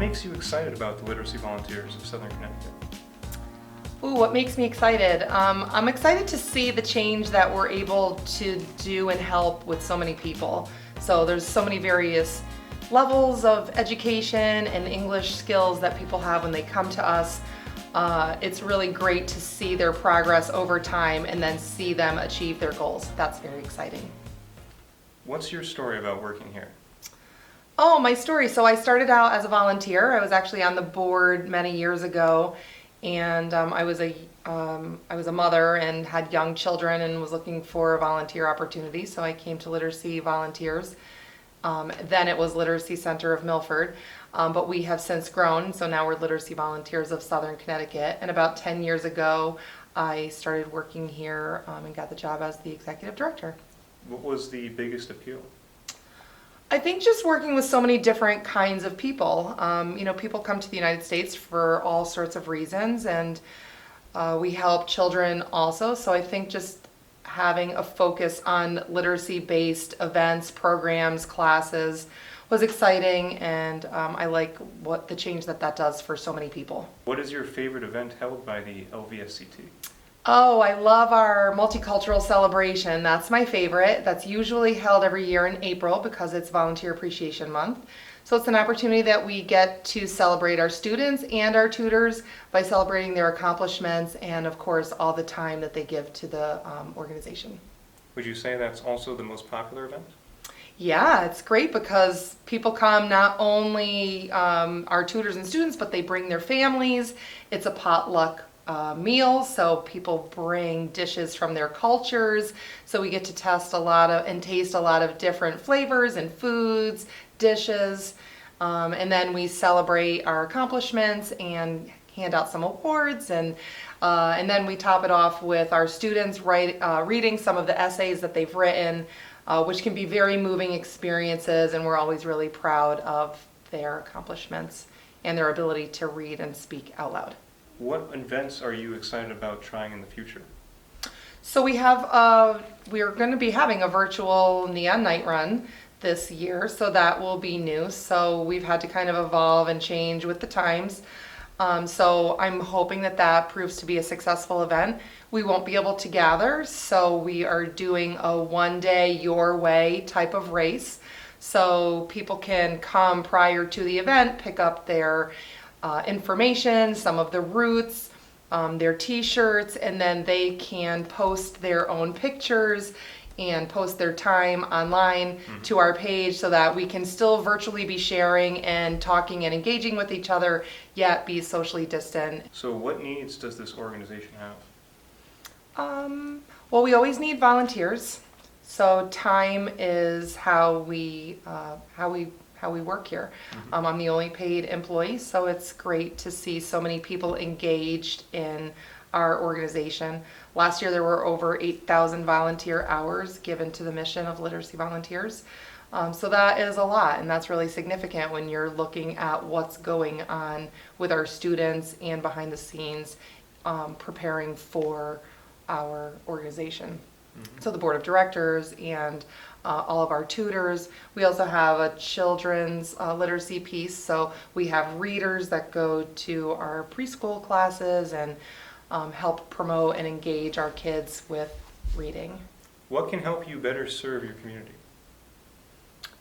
makes you excited about the Literacy Volunteers of Southern Connecticut? Ooh, what makes me excited? I'm excited to see the change that we're able to do and help with so many people. So there's so many various levels of education and English skills that people have when they come to us. It's really great to see their progress over time and then see them achieve their goals. That's very exciting. What's your story about working here? Oh, my story. So I started out as a volunteer. I was actually on the board many years ago, and I was a mother and had young children and was looking for a volunteer opportunity. So I came to Literacy Volunteers. Then it was Literacy Center of Milford, but we have since grown. So now we're Literacy Volunteers of Southern Connecticut. And about 10 years ago, I started working here and got the job as the executive director. What was the biggest appeal? I think just working with so many different kinds of people. People come to the United States for all sorts of reasons, and we help children also. So I think just having a focus on literacy-based events, programs, classes was exciting, and I like what the change that does for so many people. What is your favorite event held by the LVSCT? Oh, I love our multicultural celebration. That's my favorite. That's usually held every year in April because it's Volunteer Appreciation Month. So it's an opportunity that we get to celebrate our students and our tutors by celebrating their accomplishments and, of course, all the time that they give to the organization. Would you say that's also the most popular event? Yeah, it's great because people come, not only our tutors and students, but they bring their families. It's a potluck meal, so people bring dishes from their cultures, so we get to taste a lot of different flavors and foods, dishes, and then we celebrate our accomplishments and hand out some awards, and then we top it off with our students reading some of the essays that they've written, which can be very moving experiences, and we're always really proud of their accomplishments and their ability to read and speak out loud. What events are you excited about trying in the future? So we are going to be having a virtual neon night run this year, so that will be new. So we've had to kind of evolve and change with the times. So I'm hoping that proves to be a successful event. We won't be able to gather, so we are doing a one-day your way type of race. So people can come prior to the event, pick up their information, some of the routes, their t-shirts, and then they can post their own pictures and post their time online to our page so that we can still virtually be sharing and talking and engaging with each other, yet be socially distant. So what needs does this organization have? Well, we always need volunteers. So time is how we work here. I'm the only paid employee, so it's great to see so many people engaged in our organization. Last year there were over 8,000 volunteer hours given to the mission of Literacy Volunteers. So that is a lot, and that's really significant when you're looking at what's going on with our students and behind the scenes preparing for our organization. So the board of directors and all of our tutors. We also have a children's literacy piece, so we have readers that go to our preschool classes and help promote and engage our kids with reading. What can help you better serve your community?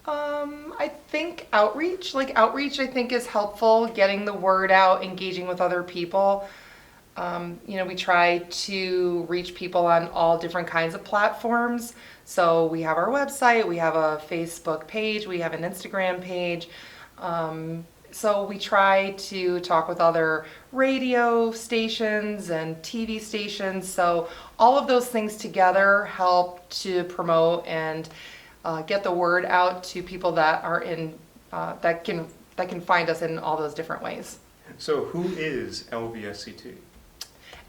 I think outreach. Outreach I think is helpful, getting the word out, engaging with other people. We try to reach people on all different kinds of platforms. So we have our website, we have a Facebook page, we have an Instagram page. So we try to talk with other radio stations and TV stations. So all of those things together help to promote and get the word out to people that are that can find us in all those different ways. So who is LVSCT?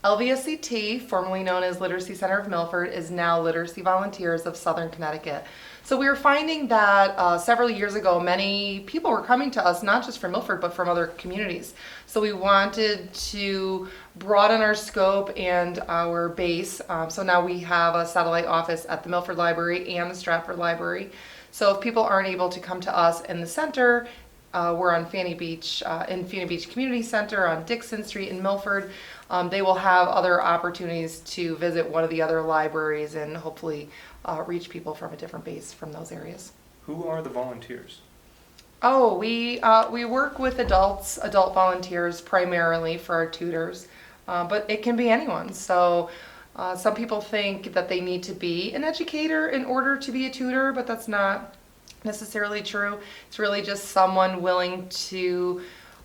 LVSCT, formerly known as Literacy Center of Milford, is now Literacy Volunteers of Southern Connecticut. So we were finding that several years ago, many people were coming to us, not just from Milford, but from other communities. So we wanted to broaden our scope and our base. So now we have a satellite office at the Milford Library and the Stratford Library. So if people aren't able to come to us in the center, we're on Fanny Beach, in Fanny Beach Community Center on Dixon Street in Milford. They will have other opportunities to visit one of the other libraries and hopefully reach people from a different base from those areas. Who are the volunteers? Oh, we work with adult volunteers primarily for our tutors, but it can be anyone. So some people think that they need to be an educator in order to be a tutor, but that's not necessarily true. It's really just someone willing to,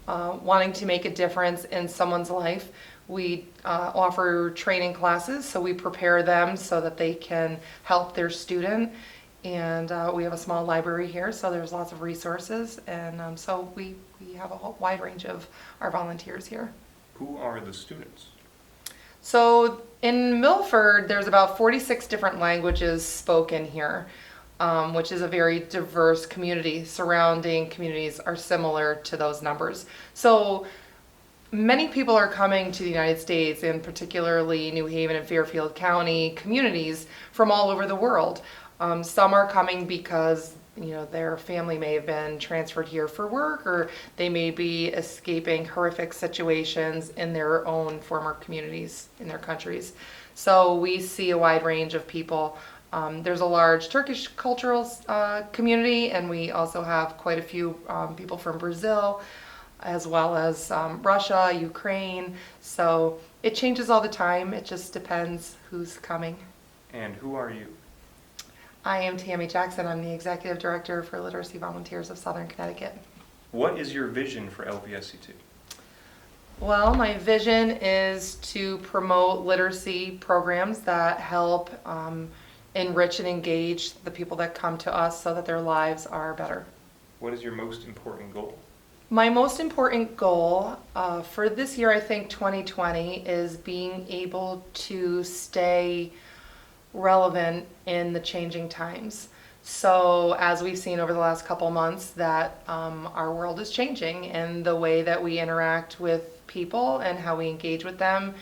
wanting to make a difference in someone's life. We offer training classes, so we prepare them so that they can help their student. And we have a small library here, so there's lots of resources. And so we have a whole wide range of our volunteers here. Who are the students? So in Milford, there's about 46 different languages spoken here, which is a very diverse community. Surrounding communities are similar to those numbers. So many people are coming to the United States, and particularly New Haven and Fairfield County communities from all over the world. Some are coming because their family may have been transferred here for work, or they may be escaping horrific situations in their own former communities in their countries. So we see a wide range of people. There's a large Turkish cultural community, and we also have quite a few people from Brazil, as well as Russia, Ukraine. So it changes all the time. It just depends who's coming. And who are you? I am Tami Jackson. I'm the Executive Director for Literacy Volunteers of Southern Connecticut. What is your vision for LVSCT? Well, my vision is to promote literacy programs that help enrich and engage the people that come to us so that their lives are better. What is your most important goal? My most important goal for this year, I think 2020, is being able to stay relevant in the changing times. So as we've seen over the last couple months, that our world is changing, and the way that we interact with people and how we engage with them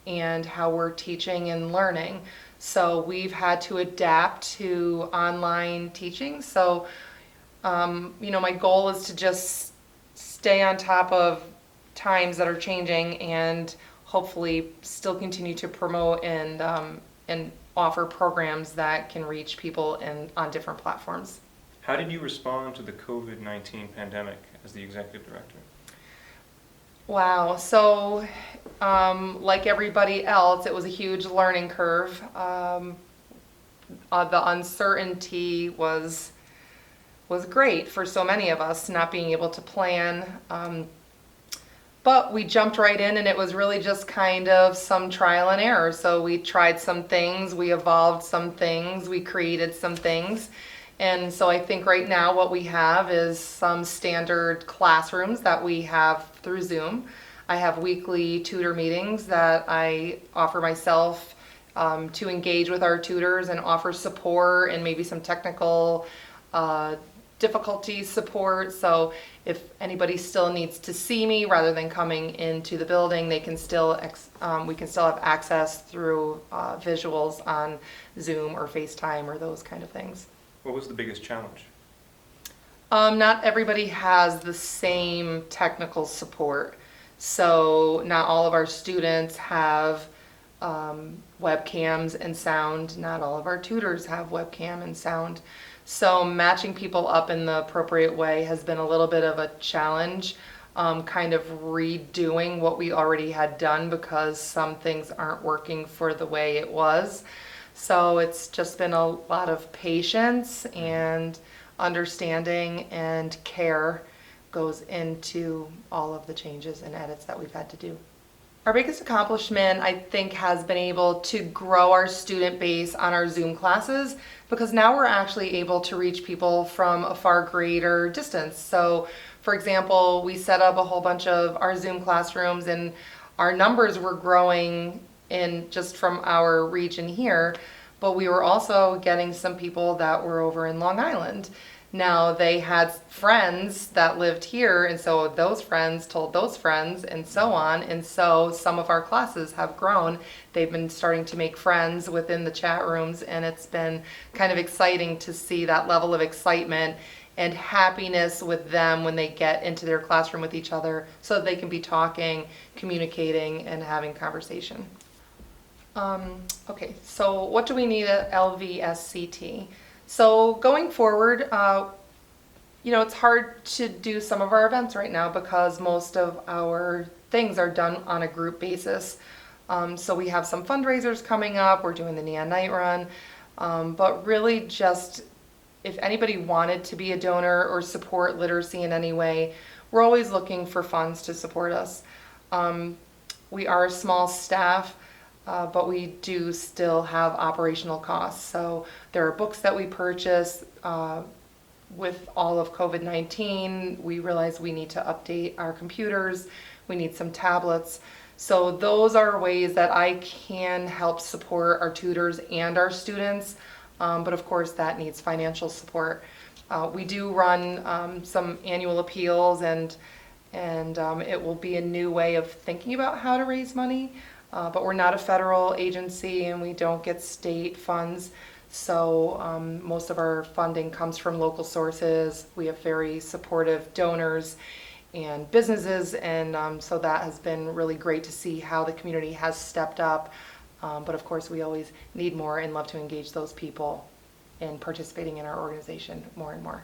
and how we're teaching and learning. So we've had to adapt to online teaching. So my goal is to just stay on top of times that are changing and hopefully still continue to promote and offer programs that can reach people on different platforms. How did you respond to the COVID-19 pandemic as the Executive Director? Wow, so like everybody else, it was a huge learning curve. The uncertainty was great for so many of us, not being able to plan. But we jumped right in, and it was really just kind of some trial and error. So we tried some things, we evolved some things, we created some things. And so I think right now what we have is some standard classrooms that we have through Zoom. I have weekly tutor meetings that I offer myself to engage with our tutors and offer support and maybe some technical difficulty support. So if anybody still needs to see me rather than coming into the building, they can still we can still have access through visuals on Zoom or FaceTime or those kind of things. What was the biggest challenge? Not everybody has the same technical support. So not all of our students have webcams and sound. Not all of our tutors have webcam and sound. So matching people up in the appropriate way has been a little bit of a challenge, kind of redoing what we already had done because some things aren't working for the way it was. So it's just been a lot of patience and understanding and care goes into all of the changes and edits that we've had to do. Our biggest accomplishment, I think, has been able to grow our student base on our Zoom classes, because now we're actually able to reach people from a far greater distance. So, for example, we set up a whole bunch of our Zoom classrooms, and our numbers were growing in just from our region here, but we were also getting some people that were over in Long Island. Now they had friends that lived here, and so those friends told those friends, and so on. And so some of our classes have grown. They've been starting to make friends within the chat rooms, and it's been kind of exciting to see that level of excitement and happiness with them when they get into their classroom with each other so that they can be talking, communicating, and having conversation. Okay, so what do we need at LVSCT? So going forward, it's hard to do some of our events right now because most of our things are done on a group basis. So we have some fundraisers coming up. We're doing the Neon Night Run. But really just if anybody wanted to be a donor or support literacy in any way, we're always looking for funds to support us. We are a small staff, but we do still have operational costs. So there are books that we purchase. With all of COVID-19, we realize we need to update our computers. We need some tablets. So those are ways that I can help support our tutors and our students. But of course, that needs financial support. We do run some annual appeals, and it will be a new way of thinking about how to raise money. But we're not a federal agency, and we don't get state funds. So most of our funding comes from local sources. We have very supportive donors and businesses, and so that has been really great to see how the community has stepped up. But of course, we always need more and love to engage those people in participating in our organization more and more.